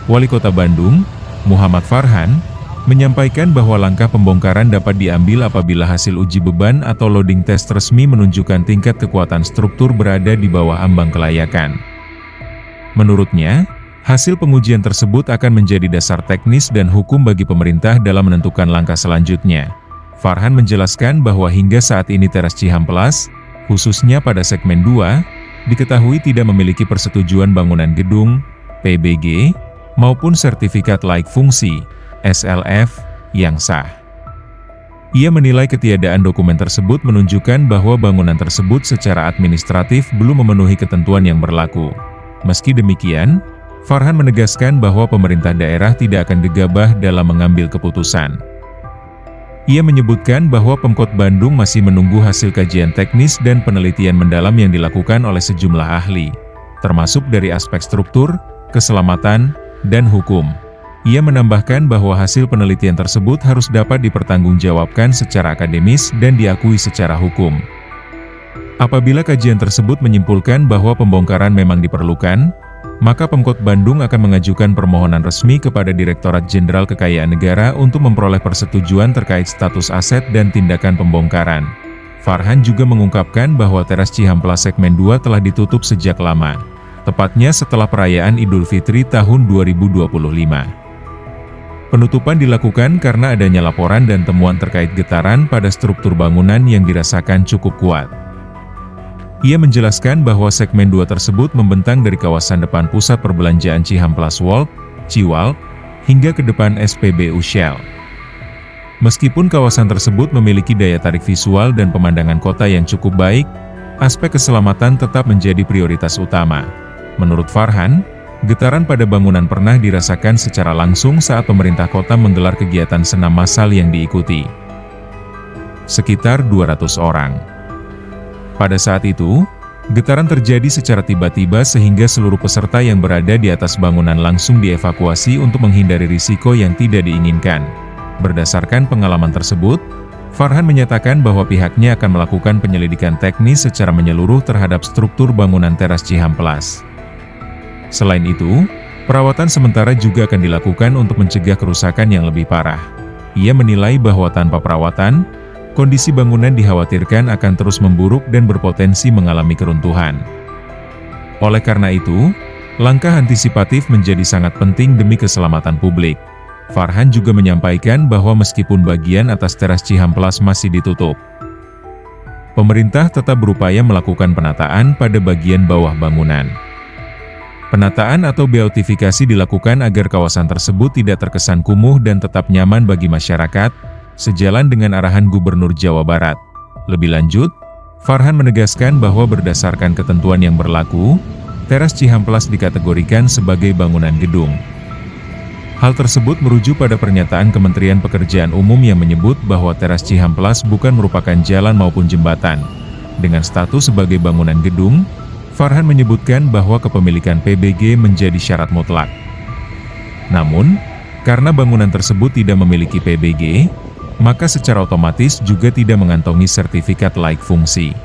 Wali Kota Bandung, Muhammad Farhan, menyampaikan bahwa langkah pembongkaran dapat diambil apabila hasil uji beban atau loading test resmi menunjukkan tingkat kekuatan struktur berada di bawah ambang kelayakan. Menurutnya, hasil pengujian tersebut akan menjadi dasar teknis dan hukum bagi pemerintah dalam menentukan langkah selanjutnya. Farhan menjelaskan bahwa hingga saat ini teras Cihampelas, khususnya pada segmen 2, diketahui tidak memiliki persetujuan bangunan gedung, PBG, maupun sertifikat layak fungsi, SLF, yang sah. Ia menilai ketiadaan dokumen tersebut menunjukkan bahwa bangunan tersebut secara administratif belum memenuhi ketentuan yang berlaku. Meski demikian, Farhan menegaskan bahwa pemerintah daerah tidak akan gegabah dalam mengambil keputusan. Ia menyebutkan bahwa Pemkot Bandung masih menunggu hasil kajian teknis dan penelitian mendalam yang dilakukan oleh sejumlah ahli, termasuk dari aspek struktur, keselamatan, dan hukum. Ia menambahkan bahwa hasil penelitian tersebut harus dapat dipertanggungjawabkan secara akademis dan diakui secara hukum. Apabila kajian tersebut menyimpulkan bahwa pembongkaran memang diperlukan, maka Pemkot Bandung akan mengajukan permohonan resmi kepada Direktorat Jenderal Kekayaan Negara untuk memperoleh persetujuan terkait status aset dan tindakan pembongkaran. Farhan juga mengungkapkan bahwa teras Cihampelas segmen 2 telah ditutup sejak lama, tepatnya setelah perayaan Idul Fitri tahun 2025. Penutupan dilakukan karena adanya laporan dan temuan terkait getaran pada struktur bangunan yang dirasakan cukup kuat. Ia menjelaskan bahwa segmen 2 tersebut membentang dari kawasan depan Pusat Perbelanjaan Cihampelas Walk, Ciwalk, hingga ke depan SPBU Shell. Meskipun kawasan tersebut memiliki daya tarik visual dan pemandangan kota yang cukup baik, aspek keselamatan tetap menjadi prioritas utama. Menurut Farhan, getaran pada bangunan pernah dirasakan secara langsung saat pemerintah kota menggelar kegiatan senam massal yang diikuti sekitar 200 orang. Pada saat itu, getaran terjadi secara tiba-tiba sehingga seluruh peserta yang berada di atas bangunan langsung dievakuasi untuk menghindari risiko yang tidak diinginkan. Berdasarkan pengalaman tersebut, Farhan menyatakan bahwa pihaknya akan melakukan penyelidikan teknis secara menyeluruh terhadap struktur bangunan teras Cihampelas. Selain itu, perawatan sementara juga akan dilakukan untuk mencegah kerusakan yang lebih parah. Ia menilai bahwa tanpa perawatan, kondisi bangunan dikhawatirkan akan terus memburuk dan berpotensi mengalami keruntuhan. Oleh karena itu, langkah antisipatif menjadi sangat penting demi keselamatan publik. Farhan juga menyampaikan bahwa meskipun bagian atas teras Cihampelas masih ditutup, pemerintah tetap berupaya melakukan penataan pada bagian bawah bangunan. Penataan atau beautifikasi dilakukan agar kawasan tersebut tidak terkesan kumuh dan tetap nyaman bagi masyarakat, sejalan dengan arahan Gubernur Jawa Barat. Lebih lanjut, Farhan menegaskan bahwa berdasarkan ketentuan yang berlaku, teras Cihampelas dikategorikan sebagai bangunan gedung. Hal tersebut merujuk pada pernyataan Kementerian Pekerjaan Umum yang menyebut bahwa teras Cihampelas bukan merupakan jalan maupun jembatan. Dengan status sebagai bangunan gedung, Farhan menyebutkan bahwa kepemilikan PBG menjadi syarat mutlak. Namun, karena bangunan tersebut tidak memiliki PBG, maka secara otomatis juga tidak mengantongi sertifikat layak fungsi.